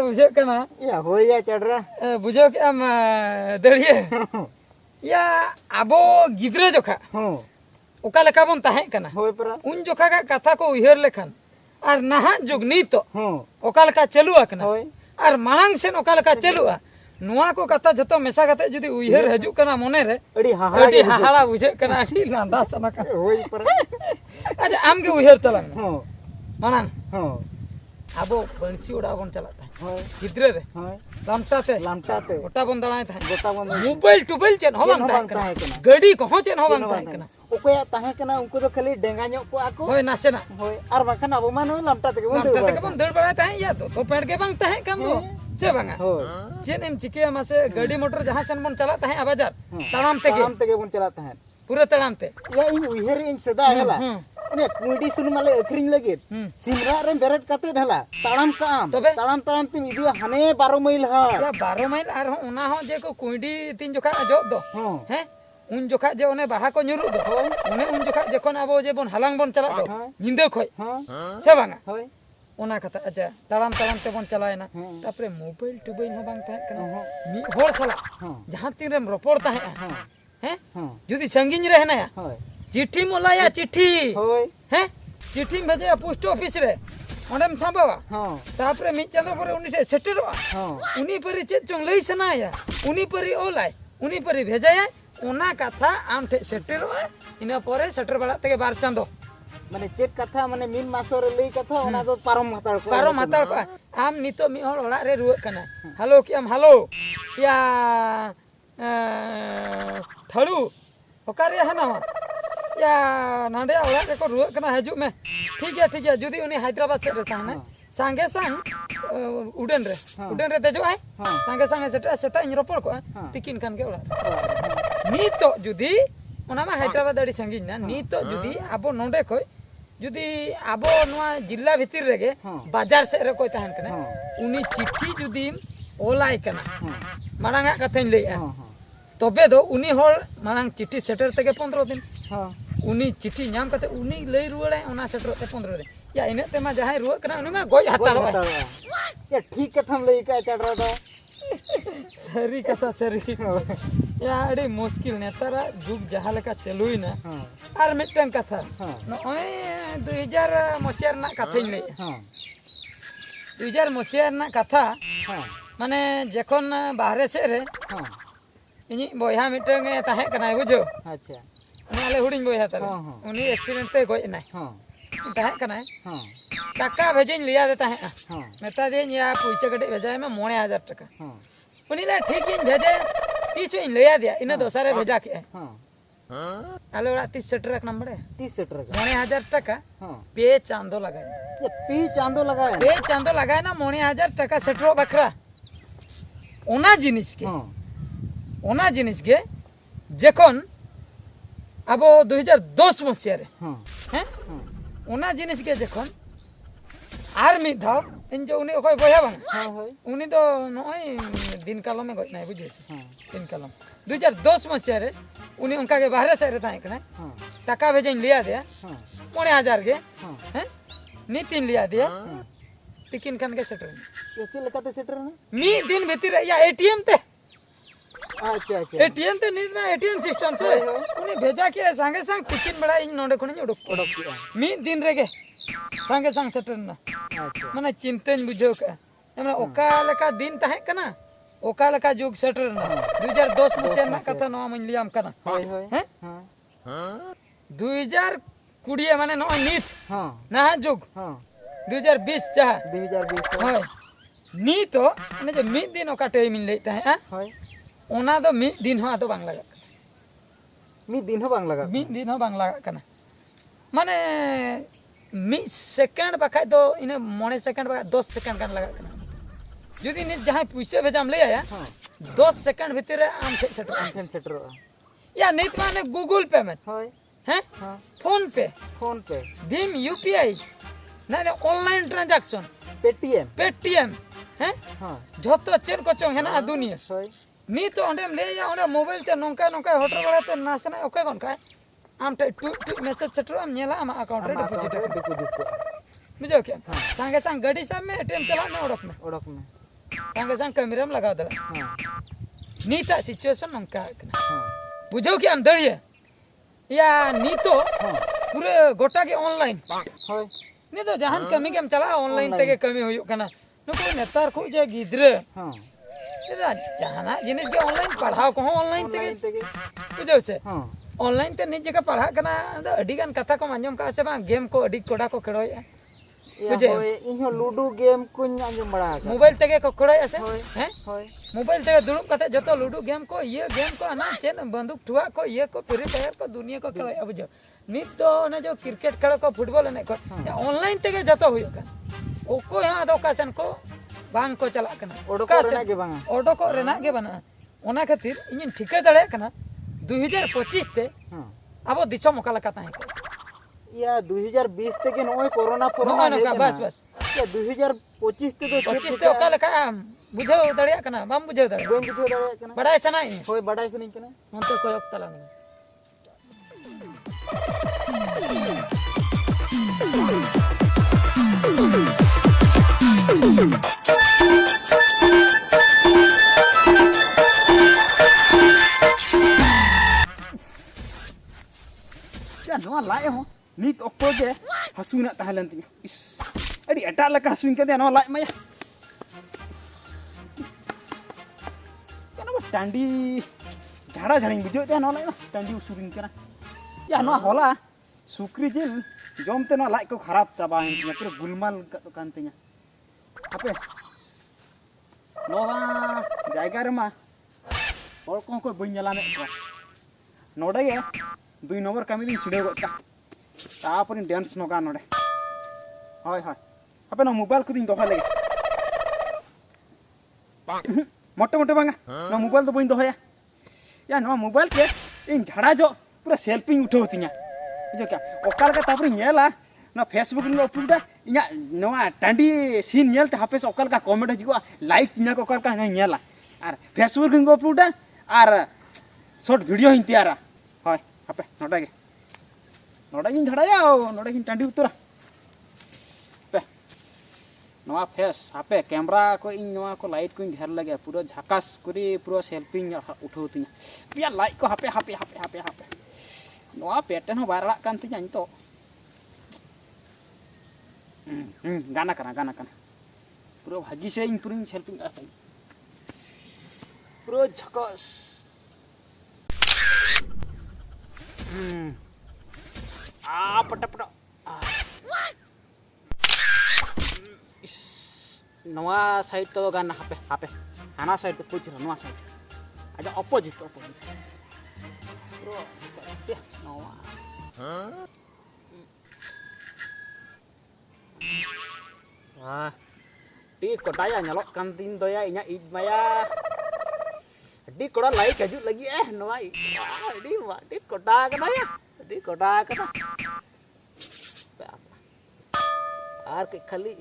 बुझे कना या होया चढ़रा बुझो के आम दड़िए या आबो गिद्रे जोखा हां ओका लेका बन ताहे कना होय परा उन जोखा का कथा को उहेर लेखन और नहा जुग नीत हां ओका लेका चलु आकना होय और मांग सेन ओका लेका चलुआ नुआ को कथा जतो मेसा कते जदी उहेर हजु कना मने रे अड़ी हाहाड़ा बुझे कना अठी लांदा सना का होय परा अच्छा आम के उहेर तलंग हां मांग हां आबो बंसी उड़ा बन चलाता है होय गिद्रे रे होय लामटाते गोटा बन दड़ाय था गोटा बन मोबाइल टुबाइल चेन हो बन ताहे था कना गाड़ी को हो चेन हो बन था ओकया ताहे कना उनको तो खाली डेंगा ᱧᱚᱜ को आको होय नासेना होय आर बाखन अब मान लामटा तक लामटा तक बन दड़ बड़ा था या तो पेड़ के बंग था कम दो से बंगा होय चेन एम चिके मासे गाड़ी मोटर जहां सेन बन चलाता है बाजार ताड़ाम तके बन चलाता है पूरा ताड़ाम ते या इन उहेर इन सदा हला ने कुंडी सुन माले अखरिन लगे सिमरा रे बेरट कते ढला ताड़ाम का आम ताड़ाम ताड़ाम तिम इदि हने 12 माइल हा या 12 माइल आर उना हो जे को कुंडी तीन जोखा जो दो हैं उन जोखा जे ओने बाहा को ᱧᱩᱨᱩ दो ओने उन जोखा जखन आबो जे बन हलांग बन चला दो निंदे खोय से बांगा होय ओना कथा अच्छा ताड़ाम ताड़ाम ते बन चलायना तापरे मोबाइल टुबाइल हो बांग ताहे कना मी होर सला जहां तीन रेम रोपड़ ताहे हैं जदी संगिन रहना या चिट्ठी मोलाया चिट्ठी होय हैं चिट्ठी भेजे पोस्ट ऑफिस रे ओंडेम सांबावा तापरे मी चंद्र परे उनी ठे सेटरवा उनी परी चेत चोंग लई सनाया उनी परी ओलाय उनी परी भेजाया ओना कथा आम ठे सेटरवा इना परे सेटर बड़ा तके बार चांदो माने चेत कथा माने मिन मासो रे लई कथा ओना दो पारम हाताड़ को आम नितो मी होर ओड़ा रे रुवा कना हेलो कि आम हेलो या थड़ू ओकारे हना या नांडे ओड़ा रे को रुवा कना हजू में ठीक है जुदी उनी हैदराबाद से रहता है ना सांगे सांग उड़न रे तेजो आए सांगे सांगे सेटा सेता इन रोपड़ को तिकिन खान के ओड़ा नीतो जुदी ओना मा हैदराबाद अड़ी संगिन ना नीतो जुदी आबो नोंडे खोय जुदी आबो नोआ जिला भितिर रेगे बाजार से रे कोई तहन कना उनी चिट्ठी जुदी ओलाय कना मांगा कथाइन लैया तबे दो उनी होर मांग चिट्ठी सेटर तके 15 दिन उनी चिट्ठी नाम कते उनी लई रुवाड़े ओना सेटर ते 15 दिन या इने ते मा जहाय रुवा कना उनी मा गोय हाताड़वा या ठीक कथम लई का चढ़रा दो सरी कथा सरी या अड़ी मुश्किल नेतारा जुग जहां लेका चलुई ना आर मिटन कथा नय 2000 मसियार ना कथा नै 2000 मसियार ना कथा माने जखन बाहरे से रे इनी बोया मिटन ताहे कनाय बुझो अच्छा उनी आले हुडिंग बोया तारे उनी एक्सीडेंट ते गय नाय ताहे कनाय टाका भेजिन लिया देता है मेता देन या पैसा गडे भेजाय में 9000 टाका उनी ले ठीक इन भेजे 30 इन लिया दिया इने दोसारे भेजा के आले ओड़ा 30 सेटर एक नंबर है 30 सेटर 9000 टाका पे चांदो लगाए ये पे चांदो लगाए ना 9000 टाका सेटरो बखरा ओना जिनिस के जखन अब 2010 मसिया रे हैं ओना जिनिस के जखन आर मी धाव इन जो उनी ओकय बया बांग उनी तो नय दिन कालम में गय नाय बुझे दिन कालम 2010 मसिया रे उनी उनका के बाहर से रहता है कना टाका भेजन लिया दिया 9000 के हैं नीतिन लिया दिया तिकिन खान के सेटर ये चल लकाते सेटर ना मी दिन भीतर या एटीएम ते अच्छा एटीएम ते नी ना एटीएम सिस्टम से उनी भेजा के संगे संग तिकिन बड़ा इन नोडे खणी उडक मी दिन रेगे संगे संग सेटर ना माने चिंतन बुझो का हमरा ओका लेका दिन ताहे कना ओका लेका जुग सेटर ना 2010 मसिया ना कथा नवा मन लियाम कना हैं 2020 माने नवा नीत ना जुग 2020 जहा 2020 होय नीत माने जे मिद दिन ओका टाइम इन लेता है होय ओना दो मिद दिन हो आदो बांग लगा मिद दिन हो बांग लगा कना माने मिद सेकंड बखा दो इने 9 सेकंड बखा 10 सेकंड कान लगा कना जुदी नि जहां पैसा भेजाम ले आया 10 सेकंड भीतर आम सेटर या नहीं माने गूगल पेमेंट हैं फोन पे भीम यूपीआई ना ऑनलाइन ट्रांजैक्शन पेटीएम हैं जतो चेन को चों हेना दुनिया नी तो ओंडेम ले या ओंडे मोबाइल ते नोंका होटल वाला ते नासना ओके गन का आम टे टू मैसेज सेटर आम नेला आम अकाउंट रे डिपॉजिट बुझो क्या संगे संग गाड़ी सब में एटीएम चला में ओडक में संगे संग कैमराम लगाव दड़ा नीता सिचुएशन नंका बुझो कि हम दड़िए या नीतो पूरे गोटा के ऑनलाइन होय नी तो जहां कमी के चला ऑनलाइन तेगे कमी हुई कना नुको नेतार को जे गिद्रे हां जहाना जिनिस के ऑनलाइन पढ़ाओ को ऑनलाइन तेगे बुझो से हां ऑनलाइन ते निज जगह पढ़ा कना अडी गान कथा को आंजम का से बा गेम को अडी कोड़ा को खेड़ोया बुझे इहो लूडो गेम कुन आंजम बड़ा मोबाइल तेगे को खोड़ोया से हैं होय मोबाइल तेगे दुड़ुब कते जतो लूडो गेम को ये गेम को ना चेन बंदूक ठुआ को ये को फ्री फायर को दुनिया को खेड़ोया बुझो नित तो ने जो क्रिकेट खेल को फुटबॉल ने को ऑनलाइन तेगे जतो हुयो का ओको यहां अदोकासन को बांग को चला कना ओडको रेना के बांगा ओडको रेना के बना ओना खातिर इन ठिके दड़े कना 2025 ते अब दिशा मोका लगा ताहे या 2020 ते के नोय कोरोना नोका नोका बस बस या 2025 ते तो 25 ते ओका लगा बुझो दड़िया कना बाम बुझो दड़े बेन बुझो दड़े कना बड़ाई सनाई होय बड़ाई से नहीं कना मनते कोय ओक्ता लागना Ya no lai ho ni to ko je hasuna tahalan tinya is adi eta laka hasuin ke no lai maya kana ba tandi jada jharing bujo te no lai tandi usurin kana ya no hola sukri jil jom te no lai ko kharap chaba tinya pura gulmal kan tinya ape no jaiga re ma और कौन को बन जला में नोडे गे 2 number कमी दिन चिड़े गोता तापर डांस नोगा नोडे हाय हाय अपे ना मोबाइल को दिन दोहा लगे मोटे मोटे बांगा ना मोबाइल तो बन दोया या ना मोबाइल के इन झाड़ा जो पूरा सेल्फी उठावतिया जो क्या ओकाल का तापर नेला ना फेसबुक में अपलोड इया नवा टांडी सीन नेलते हापेस ओकाल का कमेंट हजिको लाइक इया को ओकाल का नेला आर फेसबुक में अपलोड आर शॉर्ट वीडियो हिं तैयारा हाय हापे नोडा गिन झड़ाया नोडा गिन टांडी उतरा पे नवा फेस हापे कैमरा को इन नवा को लाइट को घेर लगे पूरा झकास करी पूरा सेल्फी उठावती पिया लाइट को हापे हापे हापे हापे हापे नवा पैटर्न हो वायरल कान तिया तो गाना करना पूरा भागी से इन पूरी सेल्फी पूरा झकास पटा पटा नवा साइड तो गाना हापे हापे हाना साइड तो कुछ नवा साइड आजा अपोजिट पूरा नवा हां T कोटाया nyalok kan tin doya inya maya di koda lai kaju lagi noa di koda kana ya di koda kana ar ke khali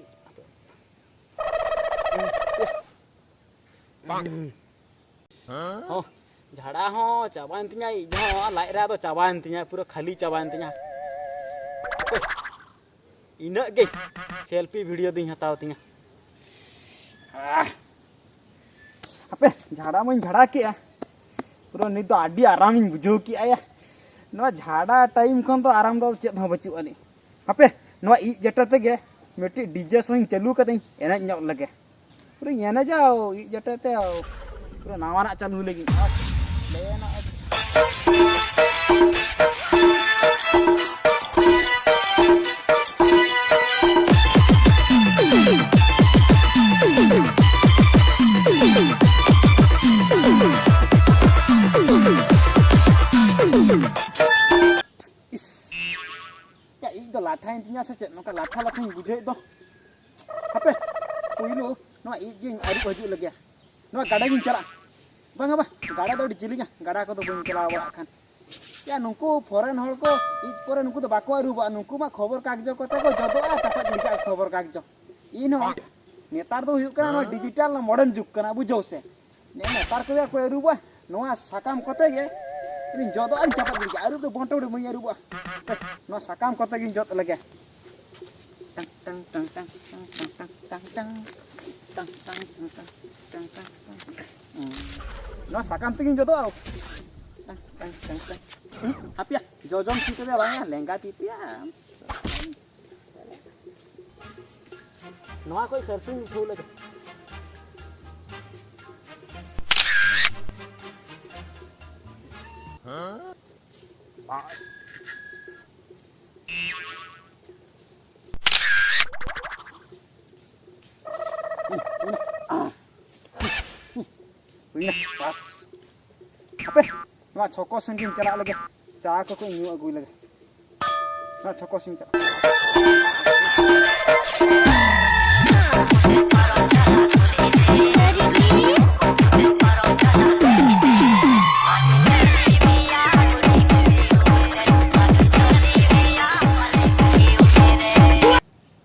oh झाड़ा हो चाबान तिया इजो लाई रा तो चाबान तिया पूरा खाली चाबान तिया इना गे सेल्फी वीडियो दी हताव तिया अबे झाड़ा में झाड़ा के पूरा नहीं तो आडी आराम बुझो कि आया नवा झाड़ा टाइम खन तो आराम दो चेत हो बचु अनि अबे नवा इ जटा ते मिट्टी डीजे सॉन्ग चालू कते एना ᱧᱚᱜ लगे पूरा एना जाओ इ जटा ते पूरा नावाना चालू लगी लेना तो लाठा इंतिया से चेत नोका लाठा लाठा बुझे तो हापे पुइलो नो इ जे आरु हजु लगे नो गाडा गिन चला बांगा बा गाडा दो चिलिगा गाडा को तो बन चला बा खान या नुको फॉरेन हल को इ परे नुको तो बाको आरु बा नुको मा खबर कागज कोते को जदो आ तपा लिखा खबर कागज इ नो नेतार दो हुयु कना नो डिजिटल ना मॉडर्न जुग कना बुझो से ने नेतार को आरु बा नोआ साकाम कोते गे इन जदो अन चपा लिखा आरु तो बंटो मई आरु बा नो साकाम कोते गिन जत लगे टंग टंग टंग टंग टंग टंग टंग Nó sakam tu jodoh au. Apa ya? Jojom situ dia bang ya, lengga titi ya. Noa koi surfing thul lagi. Bas. Ini pas. Apa? Nggak coko sengkin celak lagi. Cak aku nyu aku lagi. Nggak coko sing celak.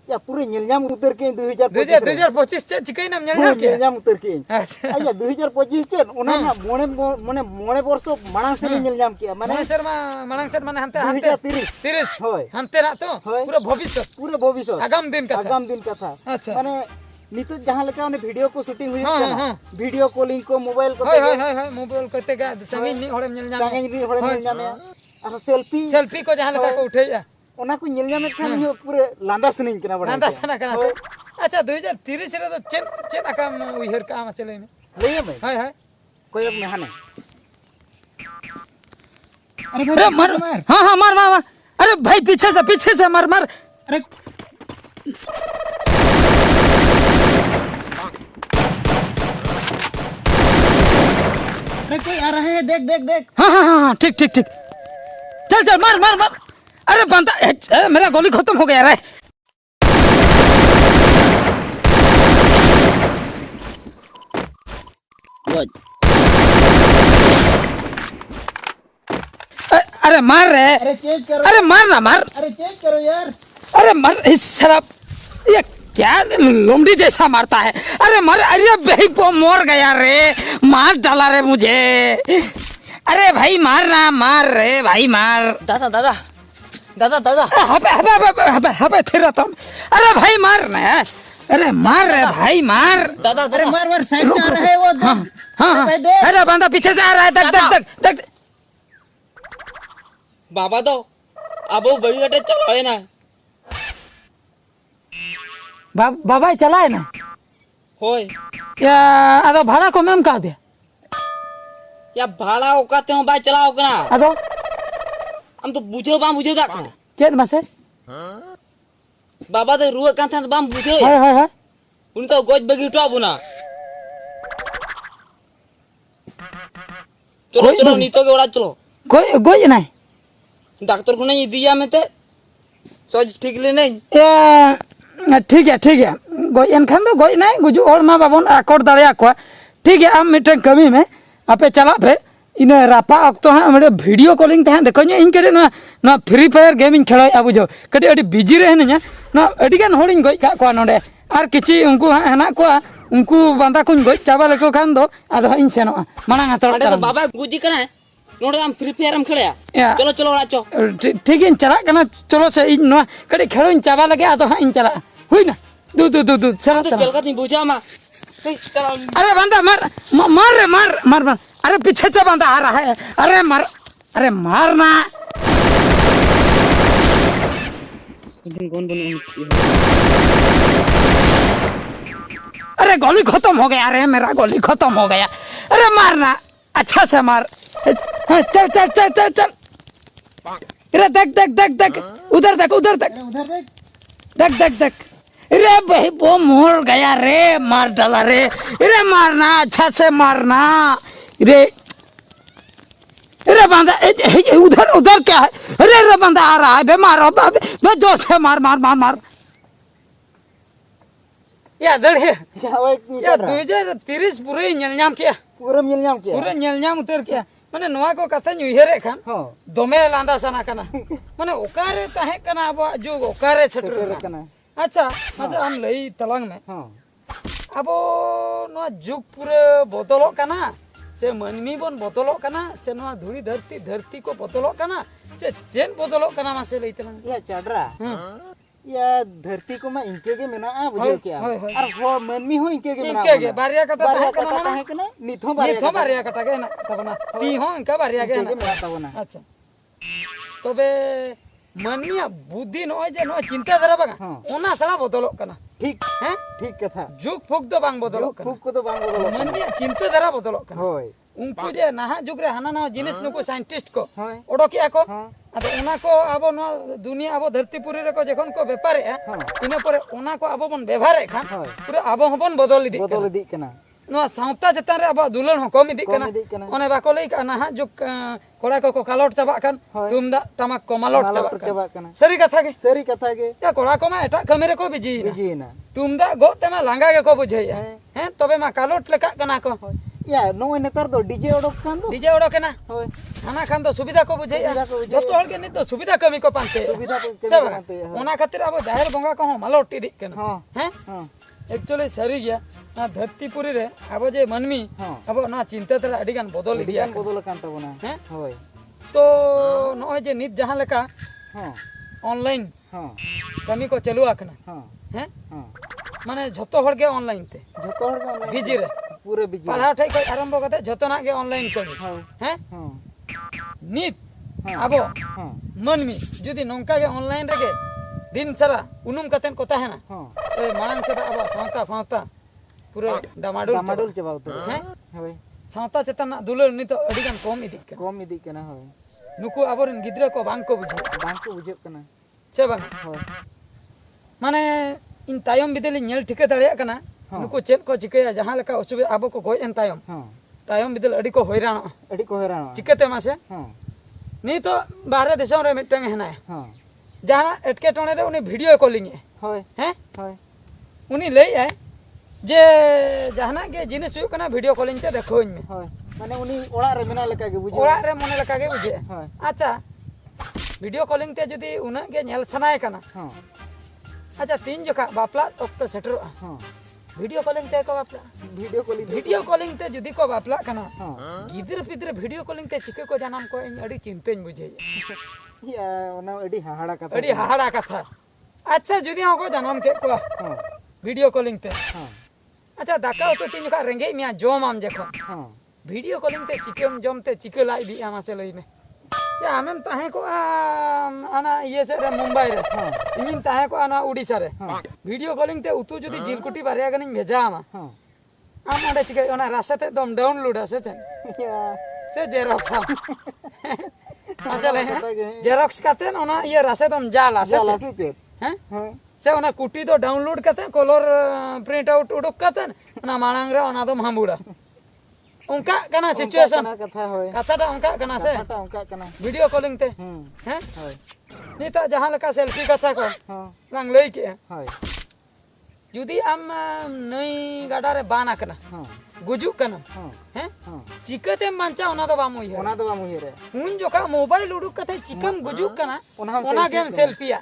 Ya पूरे nyelnyam utar ke 2025 2025 ᱪᱮᱫ ᱪᱤᱠᱟᱹᱭᱱᱟᱢ ᱧᱮᱞ ᱧᱟᱢ ᱠᱮᱭᱟ nyelnyam utar ke ᱟᱪᱪᱷᱟ ᱟᱭᱟ 2025 ᱪᱮᱫ ᱚᱱᱟ ᱢᱚᱬᱮ ᱵᱚᱨᱥᱚ ᱢᱟᱲᱟᱝ ᱥᱮᱫ ᱧᱮᱞ ᱧᱟᱢ ᱠᱮᱭᱟ ᱢᱟᱱᱮ ᱢᱚᱬᱮ ᱥᱮᱨᱢᱟ ᱢᱟᱲᱟᱝ ᱥᱮᱫ ᱢᱟᱱᱮ ᱦᱟᱱᱛᱮ 30 ᱦᱳᱭ ᱦᱟᱱᱛᱮ ᱱᱟᱜ ᱛᱚ ᱦᱳᱭ। পুরো ভবিষ্যৎ पूरे भविष्य আগাম দিন কথা आगाम दिन कथा আচ্ছা माने नितु जहां लेका ओने वीडियो को शूटिंग हुई हाँ, है हाँ। वीडियो कॉलिंग को मोबाइल को হয় হয় হয় হয় মোবাইল কইতে গা সাঙ্গিন নি হড়েম ᱧᱮᱞ ᱧᱟᱢ सांगे नी हड़े हाँ। मिल जामे और सेल्फी সেলফি को जहां लगा को उठेया ओना को मिल जामे खान यो पूरे लांदा सनिन कना बड़ा नांदा सना कना से अच्छा 2030 रे तो चेन आकाम उइहर का आमा चले ने ले भाई हाय हाय कोई अब नहाने अरे मार हां हां मार मार मार अरे भाई पीछे से मार मार अरे अरे कोई आ रहा है देख देख देख हाँ हाँ हाँ हाँ, ठीक ठीक ठीक चल चल मार मार मार अरे बंदा मेरा गोली खत्म हो गया रे अरे मार रे अरे चेंज करो अरे मार ना मार अरे चेंज करो यार अरे मर इस शराब ये क्या लोमड़ी जैसा मारता है अरे मर अरे भाई वो मोर गया रे मार डाला रे मुझे अरे भाई मार ना मार रे भाई मार दादा दादा दादा दादा हबे हबे हबे हबे हबे तेरा तुम अरे भाई मार ना अरे मार रे भाई मार दादा अरे मार मार साइड से आ रहा है वो हाँ हाँ हाँ भाई देख। अरे बंदा पीछे से आ रहा है देख देख देख देख बाबा तो अब वो बड़ी गटे चलावे ना बाबा चलाए ना होय या अदो भाड़ा को मैम का दे या भाड़ा ओकाते हो बाय चलाओ कना अदो हम तो बुझो बा बुझो दा कना चेन मासे बाबा तो रुआ कान था बाम बुझो हाय हाय हाय उनका गोज बगी उठा बुना चलो गोज चलो बगी? नीतो के ओड़ा चलो कोई कोई नहीं डॉक्टर को नहीं दिया में ते सोच ठीक ले नहीं ए ठीक है गोई एनखान दो गोई नहीं गुजु और मा बाबन आकोर दाड़िया को ठीक है अब मिटन कमी में आपे चला पे इने रापा अक्तो है हमरे वीडियो कॉलिंग तहन देखो इन करे ना फ्री फायर गेमिंग खेला अब जो कटी अडी बिजी रहे ना ना अडी गान होड़िन गोई का को नोडे आर किछि उनको हना को उनको बांदा कुन गोई चाबा लेको खान दो आदो इन सेनो माना हातड़ अरे तो बाबा गुजी कना है नोडे हम फ्री फायर हम खेलया या। चलो चलो ओड़ा चो ठीक है चला कना चलो से इन नो कटी खेलो इन चाबा लगे आदो इन चला हुई ना दू चला तो चला चल का नहीं बुझा मा चलो अरे बंदा मार मार रे मार मार मार अरे पीछे से बंदा आ रहा है अरे मारना अरे गोली खत्म हो गया अरे मेरा गोली खत्म हो गया अरे मारना अच्छा से मार हाँ, चल चल चल चल चल अरे देख देख देख देख उधर देख उधर देख देख देख देख अरे भाई वो मोर गया रे मार डाला रे अरे मारना अच्छा से मारना रे अरे बंदा उधर उधर क्या है अरे बंदा आ रहा है बे मारो बे जोर से मार मार मार मार या दड़े क्या वो एक या 2030 पूरे ñelñam किया पूरा मिल जाम क्या पूरे ñelñam उतर किया माने नोआ को कथा उइहरे खान हां दोमे लांदा सना कना माने ओकारे ताहे कना अब जो ओकारे छटर कना अच्छा मसे हम लई तलंग में हां अब नोआ जुग पूरे बदलो कना से मनमी बन बदलो कना से नोआ धुरी धरती को बदलो कना से चेन बदलो कना मसे लई तलंग या चढ़रा Ya धरती को मा इनके के मेना आ बुझे क्या होय, होय। और हो मनमी हो इनके के मेना इनके गे बारिया कटा बारिया ताहे कटा कना है कि ना निथो ये तो बारिया बारिया कटा गे ना तबना ती हो इनका बारिया गे के ना मेना तबना अच्छा तबे मनिया बुद्धि नय जे नय चिंता धारा बागा हाँ। ओना सला बदलक कना ठीक हैं ठीक कथा जुग फुग दो बांग बदलक कना फुक को तो बांग बदल मनिया चिंता धारा बदलक कना होय उनको जे नाहा जुग रे हाना ना जिनिस नुको साइंटिस्ट को होय ओडोकिया को हां अदो ओना को आबो नो दुनिया आबो धरतीपुरी रे को जखन को व्यापार है हाँ। इने परे ओना को आबो बन व्यवहार है खान होय पूरा आबो हबन बदल इदी बदल दी कना नो सावता चेतन रे आबो दुलन हो कम इदी कना कम इदिक कना। ओने बाको लई कना हा जुग कोड़ा को कालोट चाबा खान होय। तुमदा टमाक को मालोट चाबा माला खान चबा कना सरी कथा के सरी कथा के या कोड़ा को मा एटा कमे रे को बिजी ना बिजी ना तुमदा गो तेमा लांगा के को बुझैया हैं। हैं तबे मा कालोट लेका कना को या नो नेतार दो डीजे ओडक कान दो डीजे ओडो केना होय खाना खान तो सुविधा को बुझैया सुविधा को बुझैया। जतो हल के नि तो सुविधा कमी को पानते सुविधा को के सब बनते हैं ओना खातिर अब जाहिर बंगा को मालोट इदी केना हां हैं हां एक्चुअली सरी गया ना धरतीपुरी रे अब जे मनमी हां अब ना चिंता तरा अडी गान बदल दिया डिजाइन बदल कान तबना हैं होय तो नय जे नित जहां लेका हां ऑनलाइन हां कमी को चलू आखना हां हैं हां माने झतो हड़ के ऑनलाइन ते जतो हर के बिजी रे पूरे बिजी पढ़ा ठई को आरंभ करते झतो ना के ऑनलाइन कमी हां हैं हां नित हां अब हां मनमी जुदी नौका के ऑनलाइन रे दिन सारा उनुम कतेन को ताहेना हां ए मानन से अब सावता फावता पूरा डमाडोल टमाटोल चबा उतर हैं होय सावता चेतन ना दुलर नि तो अडी गान कम इदी के कम इदी कना होय नुकु आबोरन गिद्रा को बांग को बुझे बांग को बुझे कना चे बांग होय माने इन तायम बिदली नेल ठिके दाड़िया कना हाँ। नुकु चेत को चिकया जहां लेका असुविधा आबो को गोय एन तायम हां तायम बिदल अडी को होइराण अडी को हेरान चिकते मासे हां नी तो बाहरे देशों रे मिटंग हेनाय हां जहां एटके टोने रे उनी वीडियो कॉलिंग होय हैं होय उनी लई है जे जहाना के जिनिस हुई कना वीडियो कॉलिंग ते देखोइन में होय माने उनी ओड़ा रे मेना लेका के बुझे ओड़ा रे मने लका के बुझे होय अच्छा वीडियो कॉलिंग ते जदी उना के नेल सनाय कना हां अच्छा तीन जोका बापला ओक्तो सेटर हां वीडियो कॉलिंग ते को बापला वीडियो कॉलिंग ते जुदी को बापला कना हां गिदर पिदर वीडियो कॉलिंग ते चिके को जानम को इन अडी चिंतेन बुझे या ओना अडी हाहाड़ा कथा अडी हाहाड़ा कथा अच्छा जुदी को जानम के को हां वीडियो कॉलिंग ते हां अच्छा दाका तो तीन जोका रेंगे मिया जोम आम जखो हां वीडियो कॉलिंग ते चिकेम जम ते चिके लाई दी आमा से लई में या हमें ताहे को आना ये से रे मुंबई रे हां इमिन ताहे को आना उड़ीसा रे हां वीडियो कॉलिंग ते उतु जुदी जिलकुटी बारिया गनिन भेजा आमा हां आम ओडे चिके ओना रास्ता ते दम डाउनलोड आसे चन या से जेरॉक्स आम असले जेरॉक्स काते ओना ये रास्ता दम जाल आसे जाला चन से चेत हैं हां से ओना कुटी तो डाउनलोड काते कलर प्रिंट आउट उडुक काते ओना मानांग रे ओना दम हामुड़ा उनका कना सिचुएशन कथा होय कथाटा उनका कना से कथा उनका कना वीडियो कॉलिंग ते हैं होय निता जहां लका सेल्फी कथा को हां लांग लई के होय जुदी आम नई गाडा रे बाना कना हां गुजु कना हां हैं हां चिकते बांचा ओना दो बामु ये ओना दो बामु हेरे उन जोका मोबाइल उडुक कते चिकम गुजु कना ओना हम ओना selfie गेम कना। सेल्फिया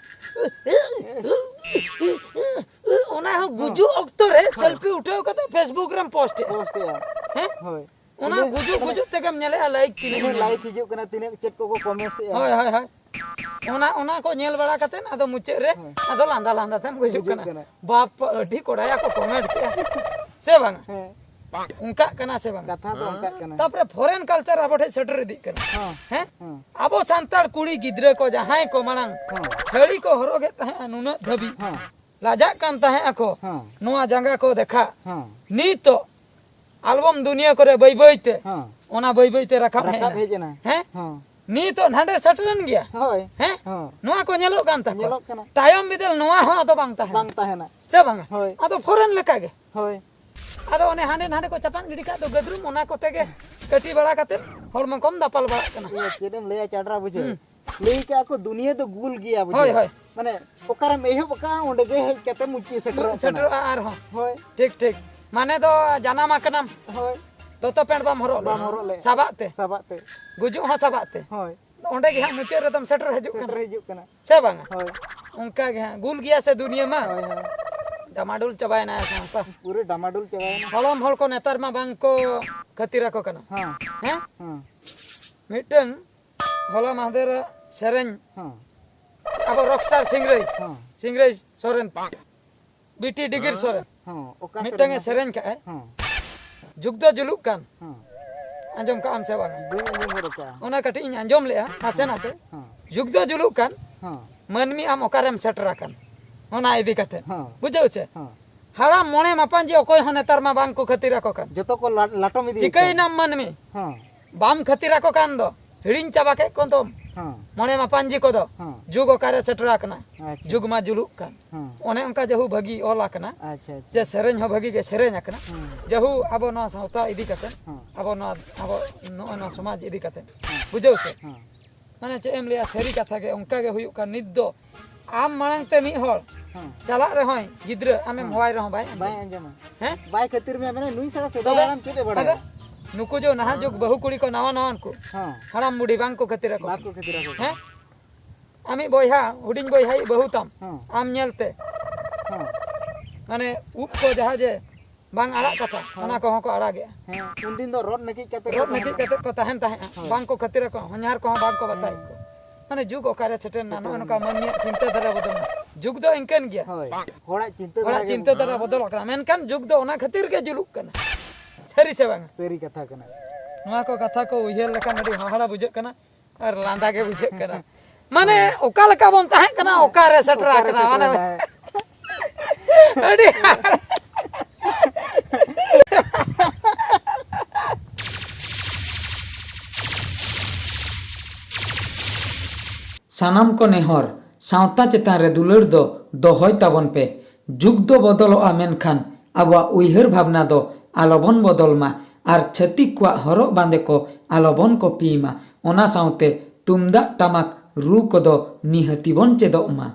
ओना हो गुजु ऑक्तो रे सेल्फी उठाओ कते फेसबुक रे पोस्ट पोस्ट या हैं होय ओना गुजु गुजु तेगम नेले लाइक तिने किने लाइक हिजु कना तिने चेट को कमेंट्स या होय होय होय ओना को नेल बड़ा कते ना मुचे रे आदो लांदा लांदा तेम गुजु गुजुक कना कना। बाप अडी कोडाया को कमेंट के से बांग हैं उनका कना से बांग कथा तो उनका कना तापरे फॉरेन कल्चर आबोठे सेटर दी कना हां हैं हां आबो सांतार कुड़ी गिद्रे को जहां को मानंग हां छड़ी को हरोगे तहे अनुन धबी हां लाजा कान तहे आको हां नोआ जंगा को देखा हां नी तो एल्बम दुनिया करे बई बईते हां ओना बई बईते रखा रखा है भेजना हैं हां नी तो नांडे सटरन गया होय हैं हां नोआ को नेलो कान तको नेलोक कना तायम बिदल नोआ हो तो बांग तहे बांग ताहेना से बांग होय आदो फॉरेन लेका गे होय आदो ओने हांडे नांडे को चपान गिडी का तो गदरुम ओना कोते गे कटी बड़ा काते हॉर्मोन कम दापल बड़ा कना ये चेदम लेया चाडरा बुझे लेई के आको दुनिया तो गुल गया बुझे होय होय माने ओकर में एहो बका ओंडे जे हे केते मुची सेटर सेटर आर हो होय ठीक ठीक माने तो जाना माकनम होय तो पेंट बाम हरो बाम हरो ले साबाते साबाते गुजु हो साबाते होय ओंडे गे हां मुचे रदम सेटर हजू सेटर हिजु कना से बांग होय उनका गे हां गुल गया से दुनिया में होय होय डमाडुल चबाय ना सांता पूरे डमाडुल चबायना हलम हल को नेतार मा बांग को खतिरा को कना हां हैं हां मिटन हला माहदेर सेरेन हां अब रॉकस्टार सिंगरई हाँ सिंगरई सोरेन बीटी डिगिर सोरेन हाँ ओका मिटंगे सेरेन का है हाँ जुग दो जुलुक कान हाँ अंजम का आम से बागा बुन अंजम बरका ओना कटी इन अंजम ले नासे नासे हाँ जुग दो जुलुक कान हाँ मनमी आम ओकारेम सेटरा कान ओना इदी कते हाँ बुझाउ छे हाँ हाड़ा मोणे मापान जे अकोय हने तार मा बांग को खतीरा को कान जतो को लाटो मिदी चिकई नाम मनमी हाँ बाम खतीरा को कान दो हिडिंग चाबा के कोन तो हाँ मोणे मापान जी को दो हाँ जुग ओकारे सेटरा कना अच्छा जुग मा जुलुक कान हाँ ओने उनका जहु भगी ओला कना अच्छा अच्छा जे सेरेन हो भगी के सेरेन कना हाँ जहु आबो न सावता इदी कते हाँ आबो न समाज इदी कते बुझाउ छे हाँ माने चे एम लिया सेरी कथा के उनका के हुयु का निद दो आम मांग ते मी होल हाँ चला रहोय गिद्र आमे हवाई रहो भाई बाय अंजम हैं बाय खातिर में मैंने नुई सारा सेदा दाम केते बड़ा अगर नुको जो नहा जो बहु कुड़ी को नवा नवान को हाँ हराम बुढ़ी बांग को खतिर को बात को खातिर को हैं आमी बोयहा हुडिंग बोयहाई बहुतम हाँ आम नेलते हाँ माने उप को जहा जे बांग आड़ा कथा ओना को को आड़ा गया हाँ उन दिन दो रोड नकी केते रोड नकी कते को तहन तहन बांग को खतिर को हन्यार को बांग को बताई को माने जुग ओकारे छटेन ना ओनका मन चिंता धरा बदल जुग दो इंकन गया होय होड़ा चिंता ओड़ा चिंता धरा बदल कना मेनकान जुग दो ओना खातिर के जुलुक कना सरी से बांग सेरी कथा कना नवा को कथा को उहियर लेका नडी हाहाड़ा बुझे कना और लांदा के बुझे कना माने ओका लेका बोन ताहे कना ओकारे सटरा कना माने अड़ी सानाम को नेहर सावता चेतान रे दुलड़ दो दोहय ताबन पे जुग दो बदलोआ मेनखान आबवा उइहर भावना दो आलोबन बदलमा आर छतिक को हरो बांदे को आलोबन को पीमा ओना सावते तुमदा टमाक रू को दो निहतिबन चेदोमा।